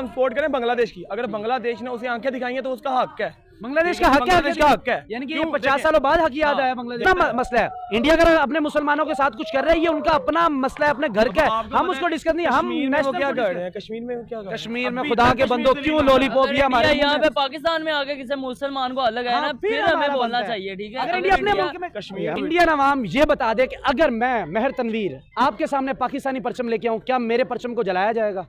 Support करें बांग्लादेश की। अगर बांग्लादेश ने उसे आंखें दिखाई हैं तो उसका हक है, बांग्लादेश का हक है, बांग्लादेश का हक है। यानी कि 50 सालों बाद हक याद आया बांग्लादेश का मसला है। इंडिया अगर अपने मुसलमानों के साथ कुछ कर रहा है, ये उनका अपना मसला है, अपने घर का है, हम उसको डिस्कस नहीं। हम क्या कर रहे हैं कश्मीर में, क्या कर कश्मीर में खुदा के बंदो क्यों लॉलीपॉप या हमारे यहाँ पे पाकिस्तान में आके किसी मुसलमान को अलग है ना, फिर हमें बोलना चाहिए, ठीक है। अगर इंडिया अपने मुल्क में कश्मीर इंडियन अवाम ये बता दे कि अगर मैं मेहर तनवीर आपके सामने पाकिस्तानी परचम लेके आऊं, क्या मेरे परचम को जलाया जाएगा?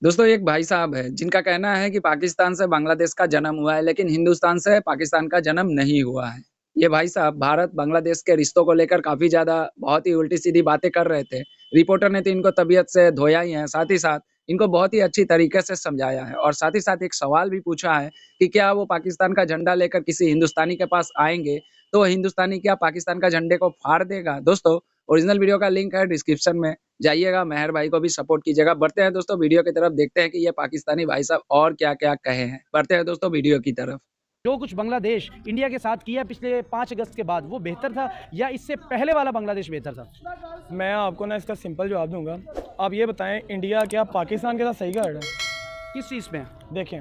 दोस्तों, एक भाई साहब है जिनका कहना है कि पाकिस्तान से बांग्लादेश का जन्म हुआ है, लेकिन हिंदुस्तान से पाकिस्तान का जन्म नहीं हुआ है। ये भाई साहब भारत बांग्लादेश के रिश्तों को लेकर काफी ज्यादा बहुत ही उल्टी सीधी बातें कर रहे थे। रिपोर्टर ने तो इनको तबीयत से धोया ही है, साथ ही साथ इनको बहुत ही अच्छी तरीके से समझाया है और साथ ही साथ एक सवाल भी पूछा है कि क्या वो पाकिस्तान का झंडा लेकर किसी हिंदुस्तानी के पास आएंगे तो हिंदुस्तानी क्या पाकिस्तान का झंडे को फाड़ देगा। दोस्तों, ओरिजिनल वीडियो का लिंक है डिस्क्रिप्शन में, जाइएगा, मेहर भाई को भी सपोर्ट कीजिएगा। बढ़ते हैं दोस्तों वीडियो की तरफ, देखते हैं कि ये पाकिस्तानी भाई साहब और क्या क्या कहे हैं। बढ़ते हैं दोस्तों वीडियो की तरफ। जो कुछ बांग्लादेश इंडिया के साथ किया पिछले 5 अगस्त के बाद, वो बेहतर था या इससे पहले वाला बांग्लादेश बेहतर था? मैं आपको ना इसका सिंपल जवाब दूंगा। आप ये बताएं, इंडिया क्या पाकिस्तान के साथ सही कर रहा है? किस चीज़ में? देखें,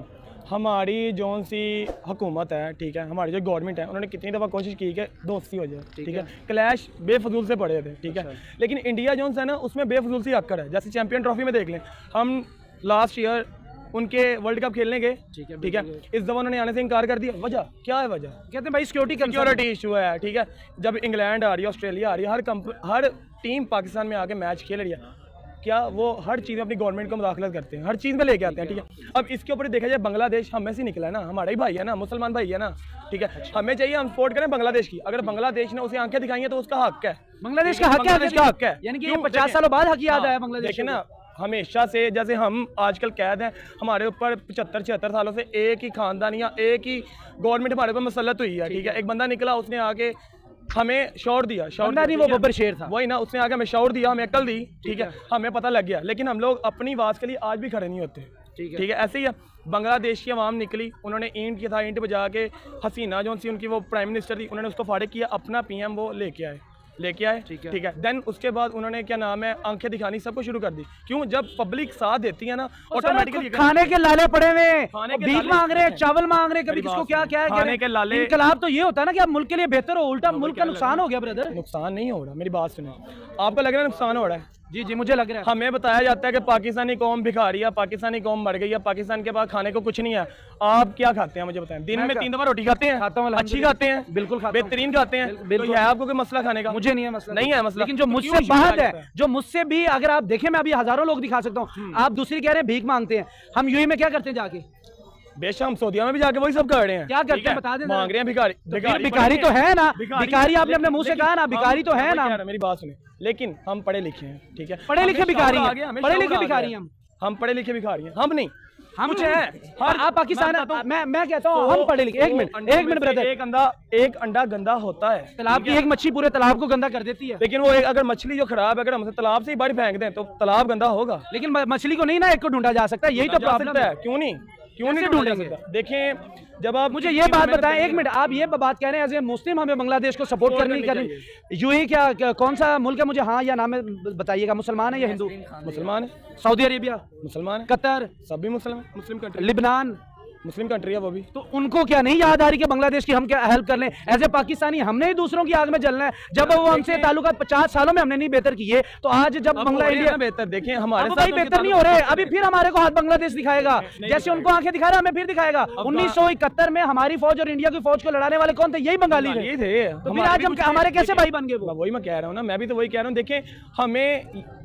हमारी जौन सी हुकूमत है, ठीक है, हमारी जो गवर्नमेंट है, उन्होंने कितनी दफ़ा कोशिश की कि दोस्ती हो जाए, ठीक है, क्लैश बेफजूल से पड़े थे, ठीक है, लेकिन इंडिया जौन सा है ना, उसमें बेफजूल से अक्कर है। जैसे चैंपियन ट्रॉफी में देख लें, हम लास्ट ईयर उनके वर्ल्ड कप खेलने गए, ठीक है, इस दफ़ा उन्होंने आने से इनकार कर दिया। वजह क्या है? वजह कहते हैं भाई सिक्योरिटी इशू है, ठीक है। जब इंग्लैंड आ रही है, ऑस्ट्रेलिया आ रही है, हर टीम पाकिस्तान में आके मैच खेल रही है, क्या वो हर चीज़ में अपनी गवर्नमेंट को मुदाखलत करते हैं, हर चीज़ में लेके आते हैं, ठीक है। अब इसके ऊपर देखा जाए, बांग्लादेश हम में से निकला है ना, हमारा ही भाई है ना, मुसलमान भाई है ना, ठीक है। हमें चाहिए हम सपोर्ट करें बांग्लादेश की। अगर बांग्लादेश ने उसे आंखें दिखाई हैं तो उसका हक है, बांग्लादेश का हक है, यानी कि 50 सालों बाद हक याद आया बांग्लादेश। देखिए ना, हमेशा से जैसे हम आजकल कैद हैं, हमारे ऊपर 75-76 सालों से एक ही खानदान या एक ही गवर्नमेंट हमारे ऊपर मुसल्लत हुई है, ठीक है। एक बंदा निकला, उसने आके हमें शौर दिया, नहीं, वो बब्बर शेर था, वही ना, उसने आके हमें शौर दिया, हमें अकल दी, ठीक है, हमें पता लग गया, लेकिन हम लोग अपनी आवाज़ के लिए आज भी खड़े नहीं होते, ठीक है। ऐसे ही है, बांग्लादेश की आवाम निकली, उन्होंने ईंट किया था, ईंट बजा के हसीना जो सी उनकी वो प्राइम मिनिस्टर थी, उन्होंने उसको फाड़े किया, अपना पीएम वो लेके आए, ठीक है। देन उसके बाद उन्होंने क्या नाम है, आंखें दिखानी सबको शुरू कर दी। क्यों? जब पब्लिक साथ देती है ना, ऑटोमेटिकली खाने के लाले पड़े हुए, भीख मांग रहे हैं, चावल मांग रहे हैं, कभी किसको क्या क्या है, खाने के लाले। इनकलाब तो ये होता है ना कि आप मुल्क के लिए बेहतर हो, उल्टा मुल्क का नुकसान हो गया। ब्रदर, नुकसान नहीं हो रहा, मेरी बात सुनो। आपको लग रहा है नुकसान हो रहा है? जी जी, मुझे लग रहा है। हमें बताया जाता है कि पाकिस्तानी कौम भिखारी है, पाकिस्तानी कौम मर गई है, पाकिस्तान के पास खाने को कुछ नहीं है। आप क्या खाते हैं मुझे बताएं? दिन में 3 दफा रोटी खाते हैं? अच्छी खाते हैं, बिल्कुल बेहतरीन खाते हैं। तो है आपको कोई मसला खाने का? मुझे नहीं है मसला, नहीं है मसला। लेकिन जो मुझसे बात है, जो मुझसे भी, अगर आप देखें, मैं अभी हजारों लोग दिखा सकता हूँ, आप दूसरी कह रहे हैं भीख मांगते हैं। हम यूएई में क्या करते हैं जाके? बेशक हम सऊदीया में भी जाके वही सब कर रहे हैं। क्या करते हैं बता दें? मांग रहे हैं भिखारी। भिखारी तो है ना, भिखारी आपने अपने मुंह से कहा ना, भिखारी तो है ना। मेरी बात सुने, लेकिन हम पढ़े लिखे हैं, ठीक है, पढ़े लिखे भिखारी हैं, पढ़े लिखे भिखारी हैं हम पढ़े लिखे भिखारी हैं, हम नहीं, हम कुछ है। आप पाकिस्तान, मैं कहता हूँ हम पढ़े लिखे। एक मिनट ब्रदर, एक अंडा गंदा होता है, तालाब की एक मच्छी पूरे तालाब को गंदा कर देती है। लेकिन वो अगर मछली जो खराब है, अगर हम तालाब से ही बाहर फेंक दें तो तालाब गंदा होगा, लेकिन मछली को नहीं ना एक को ढूंढा जा सकता, यही तो प्रॉब्लम है। क्यों नहीं ढूंढेंगे? देखें, जब आप मुझे ये बात बताएं, एक मिनट, आप ये बात कह रहे हैं एज ए मुस्लिम हमें बांग्लादेश को सपोर्ट करनी। यूएई क्या कौन सा मुल्क है? मुझे हाँ या नाम बताइएगा। मुसलमान है या हिंदू? मुसलमान है। सऊदी अरेबिया मुसलमान है। कतर सब भी Muslim country. Lebanon Muslim country है वो भी। तो उनको क्या नहीं याद आ रही कि बांग्लादेश की हम क्या हेल्प कर लें? एज ए पाकिस्तानी हमने ही दूसरों की आग में जलना है। जब वो हमसे ताल्लुकात 50 सालों में हमने नहीं बेहतर किए, तो आज जब बांग्ला इंडिया बेहतर, देखें हमारे साथ बेहतर नहीं हो रहे, अभी फिर हमारे को हाथ बांग्लादेश दिखाएगा, जैसे उनको आंखें दिखा रहा है हमें फिर दिखाएगा। 1971 में हमारी फौज और इंडिया की फौज को लड़ाने वाले कौन थे? यही बंगाली थे। तो फिर आज हम हमारे कैसे भाई बन गए? वही मैं कह रहा हूँ ना, मैं भी तो वही कह रहा हूँ। देखें, हमें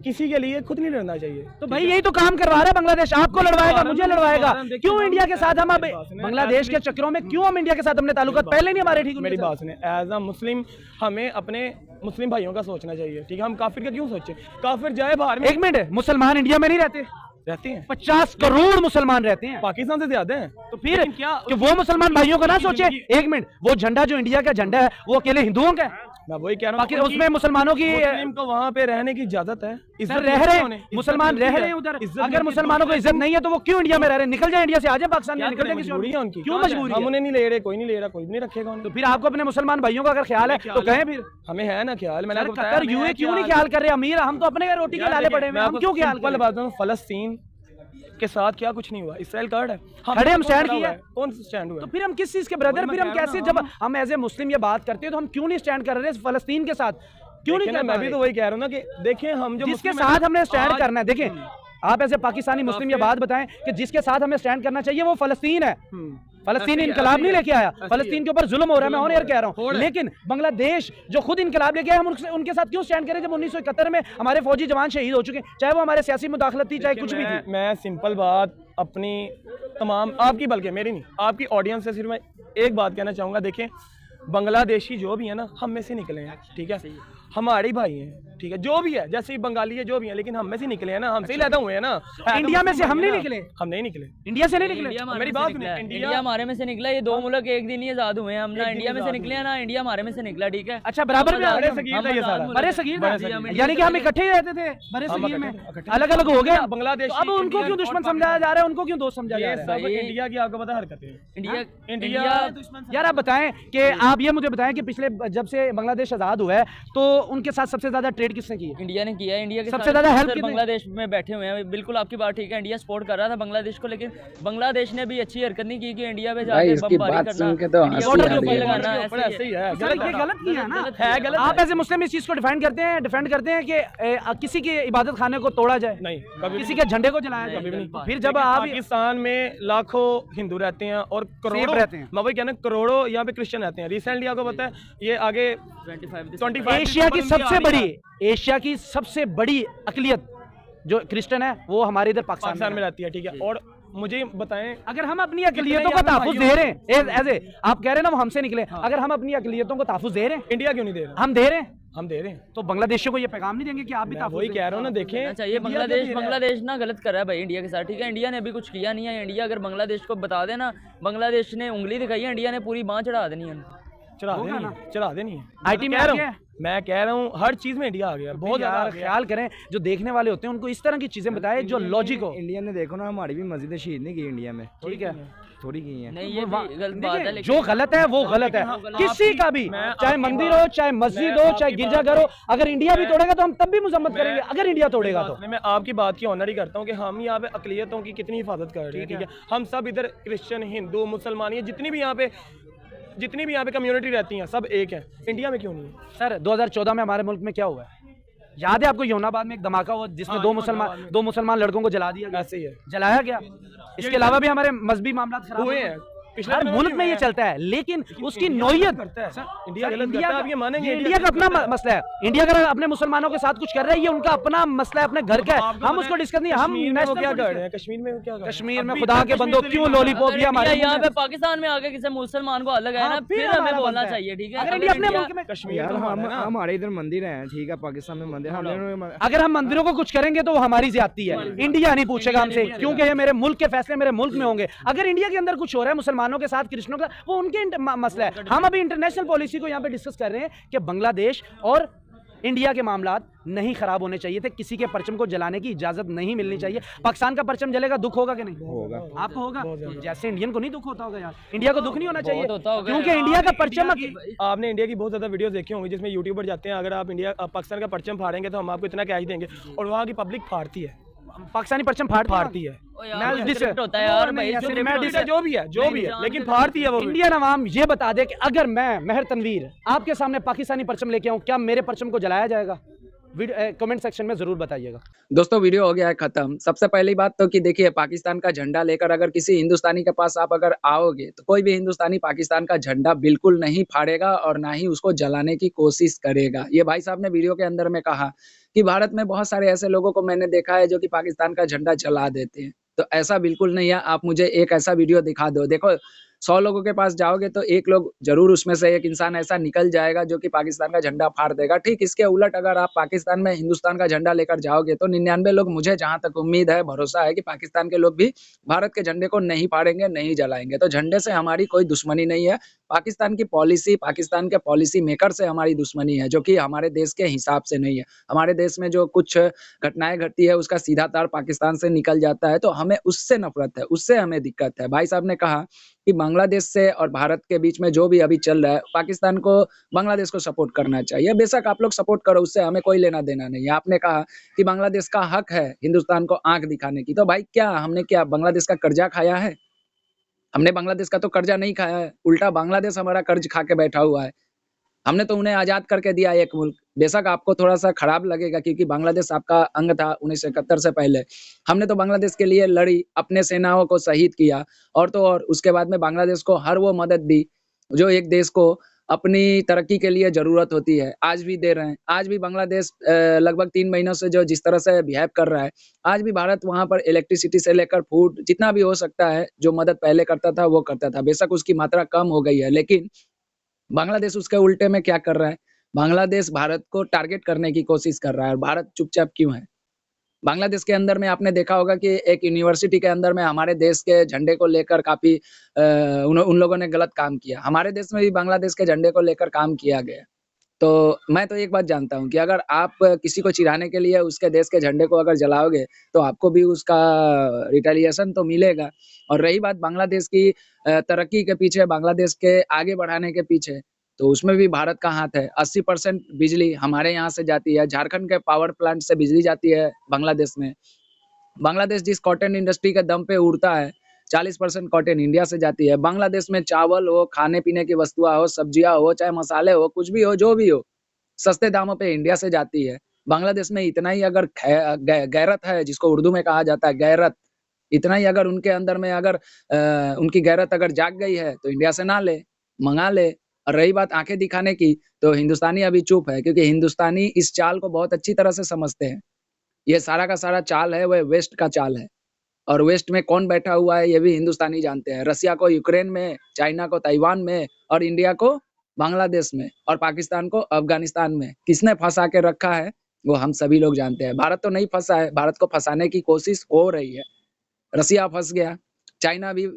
किसी के लिए खुद नहीं लड़ना चाहिए। तो भाई यही तो काम करवा रहा है बांग्लादेश, आपको लड़वाएगा, मुझे लड़वाएगा। क्यों इंडिया के साथ हम बांग्लादेश के चक्करों में, क्यों हम इंडिया के साथ हमने ताल्लुकात पहले नहीं हमारे ठीक? मेरी बात सुने, एज अ मुस्लिम हमें अपने मुस्लिम भाइयों का सोचना चाहिए, ठीक है। हम काफिर का क्यों सोचे? काफिर जाए बाहर में। एक मिनट, मुसलमान इंडिया में नहीं रहते? रहते हैं, 50 करोड़ मुसलमान रहते हैं, पाकिस्तान से ज्यादा हैं। तो फिर क्या कि वो मुसलमान भाइयों को ना सोचे? एक मिनट, वो झंडा जो इंडिया का झंडा है वो अकेले हिंदुओं का है? मैं वही कह रहा हूँ, उसमें मुसलमानों की तो वहाँ पे रहने की इजाजत है, इज्जत रह रहे हैं, मुसलमान रह रहे हैं उधर। अगर मुसलमानों को इज्जत नहीं है तो वो क्यों इंडिया में रह रहे हैं? निकल जाए इंडिया से, आ जाए पाकिस्तान में, निकल जाए। मजबूरी है उनकी, क्यों मजबूरी? हम उन्हें नहीं ले रहे, कोई नहीं ले रहा, कोई नहीं रखेगा। तो फिर आपको अपने मुसलमान भाइयों का अगर ख्याल है तो कहें फिर। हमें है ना ख्याल, मैंने आपको बताया। यूएई क्यों नहीं ख्याल कर रहे? अमीर हम तो अपने रोटी के लाले पड़े हैं, हम क्यों ख्याल? फलस्तीन के साथ क्या कुछ नहीं हुआ, इसराइल कार्ड है, खड़े हम स्टैंड किया किए, कौन स्टैंड हुआ तो फिर हम किस चीज के ब्रदर, फिर हम कैसे, जब हम एज ए मुस्लिम ये बात करते हैं तो हम क्यों नहीं स्टैंड कर रहे फलस्तीन के साथ, क्यों नहीं कर? मैं भी तो वही कह रहा हूँ ना कि देखें हम जो जिसके साथ हमने स्टैंड करना है, देखें आप ऐसे पाकिस्तानी मुस्लिम ये बात बताएं कि जिसके साथ हमें स्टैंड करना चाहिए वो फलस्तीन है। फलस्तीन इनकलाब नहीं लेके आया, फलस्तीन के ऊपर जुल्म हो रहा है, मैं ऑन एयर कह रहा हूँ, लेकिन बांग्लादेश जो खुद इनकलाब लेके आया, हम उनके साथ क्यों स्टैंड करें जब 1971 में हमारे फौजी जवान शहीद हो चुके हैं, चाहे वो हमारे सियासी मुदाखलत थी, चाहे कुछ भी थी। मैं सिंपल बात अपनी तमाम आपकी, बल्कि मेरी नहीं, आपकी ऑडियंस से सिर्फ मैं एक बात कहना चाहूँगा। देखें बांग्लादेशी जो भी है ना, हम में से निकले हैं, ठीक है, हमारे भाई हैं, ठीक है, जो भी है, जैसे बंगाली है जो भी है, लेकिन हम में से निकले हैं ना, हमसे ही पैदा हुए हैं ना। इंडिया में से हम नहीं निकले, हम नहीं निकले, इंडिया से नहीं निकले, मेरी बात सुनिए, इंडिया हमारे में से निकला, ये दो मुल्क एक दिन ही आजाद हुए हैं, हम ना इंडिया में से निकले हैं ना इंडिया हमारे में से निकला, ठीक है। अच्छा बराबर में बड़े सगीर था ये सारा, बड़े सगीर था, यानी कि हम इकट्ठे ही रहते थे बड़े सगीर में, अलग अलग हो गए बांग्लादेश। अब उनको क्यों दुश्मन समझाया जा रहा है, उनको क्यों दोस्त समझाया जा रहा है? इंडिया की आपको पता हरकतें हैं, इंडिया यार आप बताएं कि आप ये मुझे बताएं कि पिछले जब से बांग्लादेश आजाद हुआ है तो उनके साथ सबसे ज्यादा ट्रेड किसने की है? इंडिया ने किया है, इंडिया के सबसे ज्यादा हेल्प सर बांग्लादेश में बैठे हुए हैं, बिल्कुल आपकी बात ठीक है, इंडिया सपोर्ट कर रहा था बांग्लादेश को, लेकिन बांग्लादेश ने भी अच्छी हरकत नहीं की कि इंडिया पे जाके बमबारी करना, बॉर्डर के ऊपर लगाना, ऐसे ही है। सर ये गलत किया है ना, है गलत। आप ऐसे मुस्लिम इस चीज को डिफेंड करते हैं कि किसी के इबादत खाने को तोड़ा जाए, नहीं कभी किसी के झंडे को जलाया जाए, फिर जब आप पाकिस्तान में लाखों हिंदू रहते हैं और करोड़ों रहते हैं, मैं वही कहना करोड़ों यहाँ पे क्रिश्चियन रहते हैं। रिसेंटली आपको पता है ये आगे 25 एशिया की सबसे बड़ी अकलियत जो क्रिश्चियन है वो हमारे इधर पाकिस्तान में रहती है, ठीक है। और मुझे बताएं, अगर हम अपनी अकलियतों को तहफ़्फ़ुज़ दे रहे हैं, ऐसे आप कह रहे हैं ना वो हमसे निकले, अगर हम अपनी अकलियतों को तहफ़्फ़ुज़ दे रहे हैं, इंडिया क्यों नहीं दे रहा? हम दे रहे हैं, हम दे रहे हैं, तो बांग्लादेशियों को ये पैगाम नहीं देंगे कि आप भी मैं वही कह रहा हूँ ना। देखें चाहिए बांग्लादेश ना गलत कर रहा है भाई इंडिया के साथ, ठीक है, इंडिया ने अभी कुछ किया नहीं है, इंडिया अगर बांग्लादेश को बता देना, बांग्लादेश ने उंगली दिखाई है, इंडिया ने पूरी बाँह चढ़ा देनी है, चढ़ा देनी है। आईटी में आ गया, मैं कह रहा हूँ हर चीज में इंडिया आ गया, बहुत ज्यादा ख्याल करें, जो देखने वाले होते हैं उनको इस तरह की चीजें बताएं जो लॉजिक हो। इंडिया ने देखो ना हमारी भी मस्जिदें शहीद नहीं की इंडिया में, ठीक है, थोड़ी की है। नहीं ये भी गलत बात है, जो गलत है वो गलत है, किसी का भी, चाहे मंदिर हो, चाहे मस्जिद हो, चाहे गिरजाघर हो, अगर इंडिया भी तोड़ेगा तो हम तब भी मजम्मत करेंगे, अगर इंडिया तोड़ेगा तो। मैं आपकी बात की ऑनर ही करता हूँ कि हम यहाँ पे अकलियतों की कितनी हिफाजत कर रहे हैं, ठीक है। हम सब इधर क्रिश्चियन, हिंदू, मुसलमान, जितनी भी यहाँ पे कम्युनिटी रहती हैं सब एक है, इंडिया में क्यों नहीं है? सर 2014 में हमारे मुल्क में क्या हुआ है याद है आपको? योनाबाद में एक धमाका हुआ जिसमें दो मुसलमान लड़कों को जला दिया गया, ऐसे ही है, जलाया गया। इसके अलावा भी हमारे मजहबी मामला खराब हुए हैं, हर मुल्क में ये चलता है, लेकिन उसकी नौयत इंडिया गलत करता है, आप ये मानेंगे? इंडिया का अपना मसला है, इंडिया अगर अपने मुसलमानों के साथ कुछ कर रहा है ये उनका अपना मसला है, अपने घर का है, हम उसको डिस्कस नहीं, हम क्या कर रहे हैं कश्मीर में? क्या कश्मीर में खुदा के बंदो क्यों लॉलीपॉप या हमारे यहाँ पे पाकिस्तान में आके किसी मुसलमान को अलग है ना, फिर हमें बोलना चाहिए, ठीक है। अगर इंडिया अपने मुल्क में, कश्मीर हमारे इधर मंदिर है, ठीक है, पाकिस्तान में मंदिर, अगर हम मंदिरों को कुछ करेंगे तो वो हमारी ज्यादती है, इंडिया नहीं पूछेगा हमसे, क्योंकि ये मेरे मुल्क के फैसले मेरे मुल्क में होंगे। अगर इंडिया के अंदर कुछ हो रहा है मुसलमानों के साथ, कृष्णों का, वो उनके मसला है। हम अभी इंटरनेशनल पॉलिसी को यहाँ पे डिस्कस कर रहे हैं कि बांग्लादेश और इंडिया के मामलात नहीं खराब होने चाहिए थे, किसी के परचम को जलाने की इजाजत नहीं मिलनी चाहिए। पाकिस्तान का परचम जलेगा, दुख होगा कि नहीं होगा? आपको होगा, जैसे इंडियन को नहीं दुख होता होगा यार, इंडिया को दुख नहीं होना चाहिए, क्योंकि इंडिया का परचम, आपने इंडिया की बहुत ज्यादा वीडियोस देखी होंगी जिसमें यूट्यूबर जाते हैं, अगर आप पाकिस्तान का परचम फाड़ेंगे तो हम आपको इतना कैश देंगे, और वहाँ की पब्लिक फाड़ती है, पाकिस्तानी परचम फाड़ती है, होता है यार भाई, जो भी है, लेकिन फाड़ती है वो। इंडियन अवाम ये बता दे कि अगर मैं मेहर तनवीर आपके सामने पाकिस्तानी परचम लेके आऊं, क्या मेरे परचम को जलाया जाएगा? कमेंट सेक्शन में जरूर बताइएगा। दोस्तों वीडियो हो गया है खत्म। सबसे पहली बात तो कि देखिए, पाकिस्तान का झंडा लेकर अगर किसी हिंदुस्तानी के पास आप अगर आओगे तो कोई भी हिंदुस्तानी पाकिस्तान का झंडा बिल्कुल नहीं फाड़ेगा और ना ही उसको जलाने की कोशिश करेगा। ये भाई साहब ने वीडियो के अंदर में कहा कि भारत में बहुत सारे ऐसे लोगों को मैंने देखा है जो कि पाकिस्तान का झंडा जला देते हैं, तो ऐसा बिल्कुल नहीं है। आप मुझे एक ऐसा वीडियो दिखा दो, देखो 100 लोगों के पास जाओगे तो एक लोग जरूर उसमें से एक इंसान ऐसा निकल जाएगा जो कि पाकिस्तान का झंडा फाड़ देगा। ठीक इसके उलट अगर आप पाकिस्तान में हिंदुस्तान का झंडा लेकर जाओगे तो 99 लोग, मुझे जहां तक उम्मीद है, भरोसा है कि पाकिस्तान के लोग भी भारत के झंडे को नहीं फाड़ेंगे, नहीं जलाएंगे। तो झंडे से हमारी कोई दुश्मनी नहीं है। पाकिस्तान की पॉलिसी, पाकिस्तान के पॉलिसी मेकर से हमारी दुश्मनी है, जो कि हमारे देश के हिसाब से नहीं है। हमारे देश में जो कुछ घटनाएँ घटती है, उसका सीधा तार पाकिस्तान से निकल जाता है, तो हमें उससे नफ़रत है, उससे हमें दिक्कत है। भाई साहब ने कहा कि बांग्लादेश से और भारत के बीच में जो भी अभी चल रहा है, पाकिस्तान को बांग्लादेश को सपोर्ट करना चाहिए। बेशक आप लोग सपोर्ट करो, उससे हमें कोई लेना-देना नहीं है। आपने कहा कि बांग्लादेश का हक है हिंदुस्तान को आँख दिखाने की, तो भाई क्या हमने क्या बांग्लादेश का कर्जा खाया है? हमने बांग्लादेश का तो कर्जा नहीं खाया है, उल्टा बांग्लादेश हमारा कर्ज खा के बैठा हुआ है। हमने तो उन्हें आज़ाद करके दिया एक मुल्क। बेशक आपको थोड़ा-सा खराब लगेगा क्योंकि बांग्लादेश आपका अंग था 1971 से पहले। हमने तो बांग्लादेश के लिए लड़ी, अपने सेनाओं को शहीद किया और तो और उसके बाद में बांग्लादेश को हर वो मदद दी, जो एक देश को अपनी तरक्की के लिए ज़रूरत होती है। आज भी दे रहे हैं। आज भी बांग्लादेश लगभग 3 महीनों से जो जिस तरह से बिहेव कर रहा है, आज भी भारत वहाँ पर इलेक्ट्रिसिटी से लेकर फूड जितना भी हो सकता है, जो मदद पहले करता था, वो करता था। बेशक उसकी मात्रा कम हो गई है, लेकिन बांग्लादेश उसके उल्टे में क्या कर रहा है? बांग्लादेश भारत को टारगेट करने की कोशिश कर रहा है और भारत चुपचाप क्यों है? बांग्लादेश के अंदर में आपने देखा होगा कि एक यूनिवर्सिटी के अंदर में हमारे देश के झंडे को लेकर काफ़ी उन लोगों ने गलत काम किया। हमारे देश में भी बांग्लादेश के झंडे को लेकर काम किया गया। तो मैं तो एक बात जानता हूँ कि अगर आप किसी को चिढ़ाने के लिए उसके देश के झंडे को अगर जलाओगे, तो आपको भी उसका रिटेलिएशन तो मिलेगा। और रही बात बांग्लादेश की तरक्की के पीछे, बांग्लादेश के आगे बढ़ाने के पीछे, तो उसमें भी भारत का हाथ है। 80% बिजली हमारे यहाँ से जाती है, झारखंड के पावर प्लांट से बिजली जाती है बांग्लादेश में। बांग्लादेश जिस कॉटन इंडस्ट्री के दम पे उड़ता है, 40% कॉटन इंडिया से जाती है। बांग्लादेश में चावल हो, खाने-पीने की वस्तुएँ हो, सब्जियाँ हो, चाहे मसाले हो, कुछ भी हो, जो भी हो, सस्ते दामों पे इंडिया से जाती है। बांग्लादेश में इतना ही अगर गैरत है, जिसको उर्दू में कहा जाता है गैरत, इतना ही अगर उनके अंदर में अगर उनकी गैरत अगर जाग गई है, तो इंडिया से ना ले, मँगा ले। और रही बात आँखें दिखाने की, तो हिंदुस्तानी अभी चुप है क्योंकि हिंदुस्तानी इस चाल को बहुत अच्छी तरह से समझते हैं। ये सारा का सारा चाल है, वह वेस्ट का चाल है। और वेस्ट में कौन बैठा हुआ है, ये भी हिंदुस्तानी जानते हैं। रसिया को यूक्रेन में, चाइना को ताइवान में और इंडिया को बांग्लादेश में और पाकिस्तान को अफ़गानिस्तान में। किसने फँसा के रखा है, वो हम सभी लोग जानते हैं। भारत तो नहीं फँसा है, भारत को फँसाने की कोशिश हो रही है। रसिया फँस गया, चाइना भी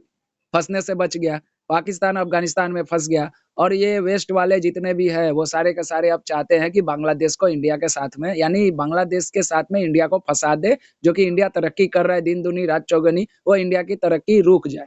फँसने से बच गया, पाकिस्तान अफ़गानिस्तान में फँस गया और ये वेस्ट वाले जितने भी हैं, वो सारे के सारे अब चाहते हैं कि बांग्लादेश को इंडिया के साथ में यानी बांग्लादेश के साथ में इंडिया को फँसा दे, जो कि इंडिया तरक्की कर रहा है दिन दूनी रात चौगुनी, वो इंडिया की तरक्की रुक जाए।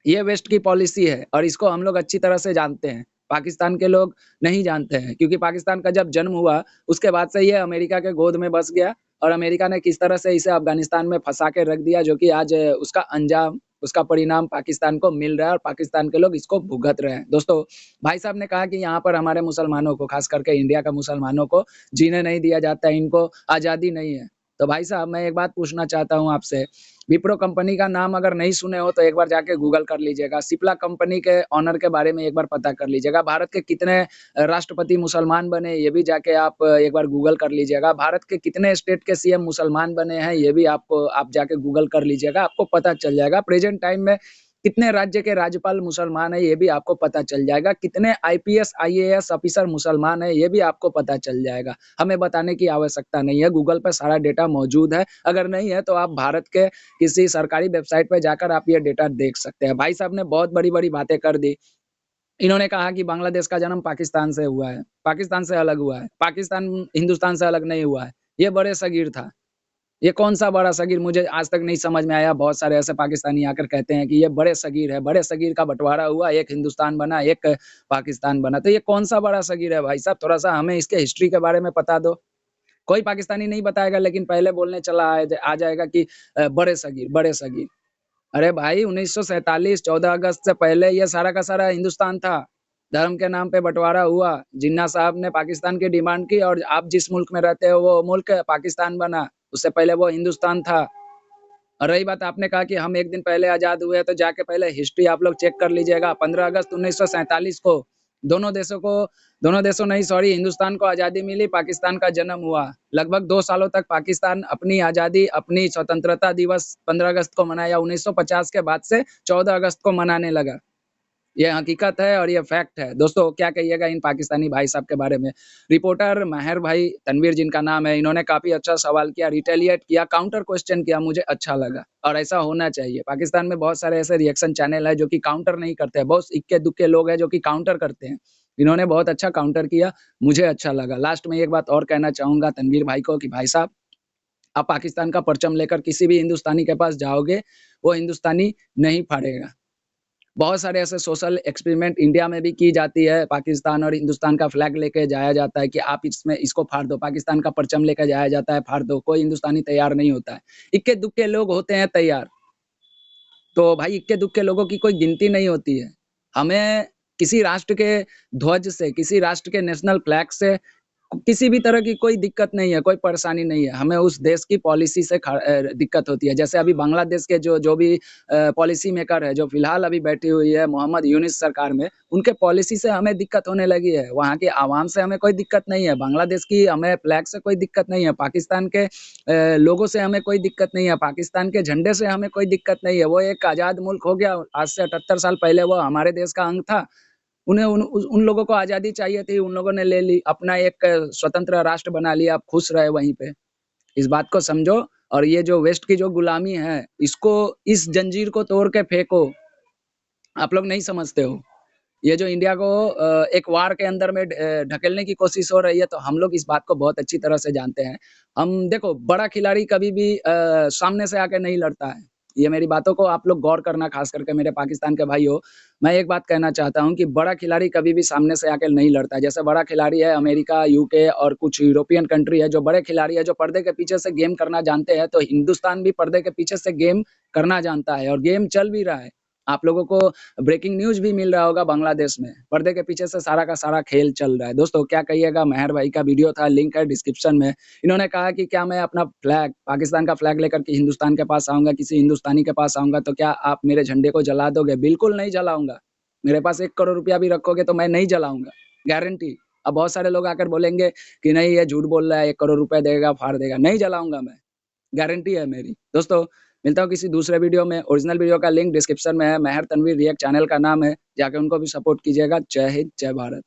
ये वेस्ट की पॉलिसी है और इसको हम लोग अच्छी तरह से जानते हैं। पाकिस्तान के लोग नहीं जानते हैं क्योंकि पाकिस्तान का जब जन्म हुआ, उसके बाद से ये अमेरिका के गोद में बस गया और अमेरिका ने किस तरह से इसे अफ़गानिस्तान में फँसा के रख दिया, जो कि आज उसका अंजाम, उसका परिणाम पाकिस्तान को मिल रहा है और पाकिस्तान के लोग इसको भुगत रहे हैं। दोस्तों, भाई साहब ने कहा कि यहाँ पर हमारे मुसलमानों को, ख़ास करके इंडिया के मुसलमानों को जीने नहीं दिया जाता है, इनको आज़ादी नहीं है। तो भाई साहब, मैं एक बात पूछना चाहता हूँ आपसे, विप्रो कंपनी का नाम अगर नहीं सुने हो तो एक बार जाके गूगल कर लीजिएगा। सिप्ला कंपनी के ओनर के बारे में एक बार पता कर लीजिएगा। भारत के कितने राष्ट्रपति मुसलमान बने, ये भी जाके आप एक बार गूगल कर लीजिएगा। भारत के कितने स्टेट के सीएम मुसलमान बने हैं, ये भी आप जाके गूगल कर लीजिएगा, आपको पता चल जाएगा। प्रेज़ेंट टाइम में कितने राज्य के राज्यपाल मुसलमान हैं, ये भी आपको पता चल जाएगा। कितने आईपीएस, आईएएस ऑफिसर मुसलमान हैं, ये भी आपको पता चल जाएगा। हमें बताने की आवश्यकता नहीं है, गूगल पे सारा डेटा मौजूद है। अगर नहीं है, तो आप भारत के किसी सरकारी वेबसाइट पे जाकर आप ये डेटा देख सकते हैं। भाई साहब ने बहुत बड़ी-बड़ी बातें कर दी। इन्होंने कहा कि बांग्लादेश का जन्म पाकिस्तान से हुआ है, पाकिस्तान से अलग हुआ है, पाकिस्तान हिंदुस्तान से अलग नहीं हुआ है। ये बड़े सगीर था। ये कौन-सा बड़ा सगीर, मुझे आज तक नहीं समझ में आया। बहुत सारे ऐसे पाकिस्तानी आकर कहते हैं कि ये बड़े सगीर है, बड़े सगीर का बँटवारा हुआ, एक हिंदुस्तान बना, एक पाकिस्तान बना। तो ये कौन-सा बड़ा सगीर है भाई साहब? थोड़ा-सा हमें इसके हिस्ट्री के बारे में बता दो। कोई पाकिस्तानी नहीं बताएगा, लेकिन पहले बोलने चला आ जाएगा कि बड़े सगीर, बड़े सगीर। अरे भाई, 1947 14 अगस्त से पहले ये सारा का सारा हिंदुस्तान था। धर्म के नाम पे बँटवारा हुआ। जिन्ना साहब ने पाकिस्तान की डिमांड की और आप जिस मुल्क में रहते हो, वो मुल्क पाकिस्तान बना। उससे पहले वो हिंदुस्तान था। और रही बात, आपने कहा कि हम 1 दिन पहले आज़ाद हुए, तो जाके पहले हिस्ट्री आप लोग चेक कर लीजिएगा। 15 अगस्त 1947 को दोनों देशों नहीं, सॉरी, हिंदुस्तान को आज़ादी मिली, पाकिस्तान का जन्म हुआ। लगभग 2 सालों तक पाकिस्तान अपनी आज़ादी, अपनी स्वतंत्रता दिवस 15 अगस्त को मनाया। 1950 के बाद से 14 अगस्त को मनाने लगा। ये हकीकत है और ये फैक्ट है। दोस्तों क्या कहिएगा इन पाकिस्तानी भाई साहब के बारे में। रिपोर्टर महर भाई तनवीर जिनका नाम है, इन्होंने काफ़ी अच्छा सवाल किया, रिटेलिएट किया, काउंटर क्वेश्चन किया, मुझे अच्छा लगा और ऐसा होना चाहिए। पाकिस्तान में बहुत सारे ऐसे रिएक्शन चैनल है जो कि काउंटर नहीं करते हैं, बहुत इक्के-दुक्के लोग हैं जो कि काउंटर करते हैं। इन्होंने बहुत अच्छा काउंटर किया, मुझे अच्छा लगा। लास्ट में एक बात और कहना चाहूँगा तनवीर भाई को कि भाई साहब, आप पाकिस्तान का परचम लेकर किसी भी हिंदुस्तानी के पास जाओगे, वो हिंदुस्तानी नहीं फाड़ेगा। बहुत सारे ऐसे सोशल एक्सपेरिमेंट इंडिया में भी की जाती है, पाकिस्तान और हिंदुस्तान का फ्लैग लेके जाया जाता है कि आप इसमें इसको फाड़ दो, पाकिस्तान का परचम लेकर जाया जाता है, फाड़ दो, कोई हिंदुस्तानी तैयार नहीं होता है। इक्के-दुक्के लोग होते हैं तैयार। तो भाई इक्के-दुक्के लोगों की कोई गिनती नहीं होती है। हमें किसी राष्ट्र के ध्वज से, किसी राष्ट्र के नेशनल फ्लैग से किसी भी तरह की कोई दिक्कत नहीं है, कोई परेशानी नहीं है। हमें उस देश की पॉलिसी से दिक्कत होती है। जैसे अभी बांग्लादेश के जो भी पॉलिसी मेकर है, जो फ़िलहाल अभी बैठी हुई है मोहम्मद यूनिस सरकार में, उनके पॉलिसी से हमें दिक्कत होने लगी है। वहाँ की आवाम से हमें कोई दिक्कत नहीं है। बांग्लादेश की हमें फ्लैग से कोई दिक्कत नहीं है। पाकिस्तान के लोगों से हमें कोई दिक्कत नहीं है। पाकिस्तान के झंडे से हमें कोई दिक्कत नहीं है। वो एक आज़ाद मुल्क हो गया, आज से 78 साल पहले वो हमारे देश का अंग था। उन्हें उन लोगों को आज़ादी चाहिए थी, उन लोगों ने ले ली, अपना एक स्वतंत्र राष्ट्र बना लिया, आप खुश रहे वहीं पे। इस बात को समझो और ये जो वेस्ट की जो गुलामी है, इसको इस जंजीर को तोड़ के फेंको। आप लोग नहीं समझते हो। ये जो इंडिया को एक वार के अंदर में ढकेलने की कोशिश हो रही है, तो हम लोग इस बात को बहुत अच्छी तरह से जानते हैं। हम देखो बड़ा खिलाड़ी कभी भी सामने से आके नहीं लड़ता है। ये मेरी बातों को आप लोग गौर करना, ख़ास करके मेरे पाकिस्तान के भाइयों। मैं एक बात कहना चाहता हूँ कि बड़ा खिलाड़ी कभी भी सामने से आके नहीं लड़ता है। जैसे बड़ा खिलाड़ी है अमेरिका, यूके और कुछ यूरोपियन कंट्री है, जो बड़े खिलाड़ी है, जो पर्दे के पीछे से गेम करना जानते हैं, तो हिंदुस्तान भी पर्दे के पीछे से गेम करना जानता है और गेम चल भी रहा है। आप लोगों को ब्रेकिंग न्यूज़ भी मिल रहा होगा बांग्लादेश में, पर्दे के पीछे से सारा का सारा खेल चल रहा है। दोस्तों क्या कहिएगा, महर भाई का वीडियो था, लिंक है डिस्क्रिप्शन में। इन्होंने कहा कि क्या मैं अपना फ्लैग, पाकिस्तान का फ्लैग लेकर के हिंदुस्तान के पास आऊँगा, किसी हिंदुस्तानी के पास आऊँगा तो क्या आप मेरे झंडे को जला दोगे? बिल्कुल नहीं जलाऊँगा। मेरे पास 1 करोड़ रुपया भी रखोगे तो मैं नहीं जलाऊँगा, गारंटी। अब बहुत सारे लोग आकर बोलेंगे कि नहीं ये झूठ बोल रहा है, 1 करोड़ रुपए देगा, फाड़ देगा। नहीं जलाऊँगा मैं, गारंटी है मेरी। दोस्तों मिलता हूँ किसी दूसरे वीडियो में। ओरिजिनल वीडियो का लिंक डिस्क्रिप्शन में है। महर तनवीर रिएक्ट चैनल का नाम है, जाके उनको भी सपोर्ट कीजिएगा। जय हिंद, जय भारत।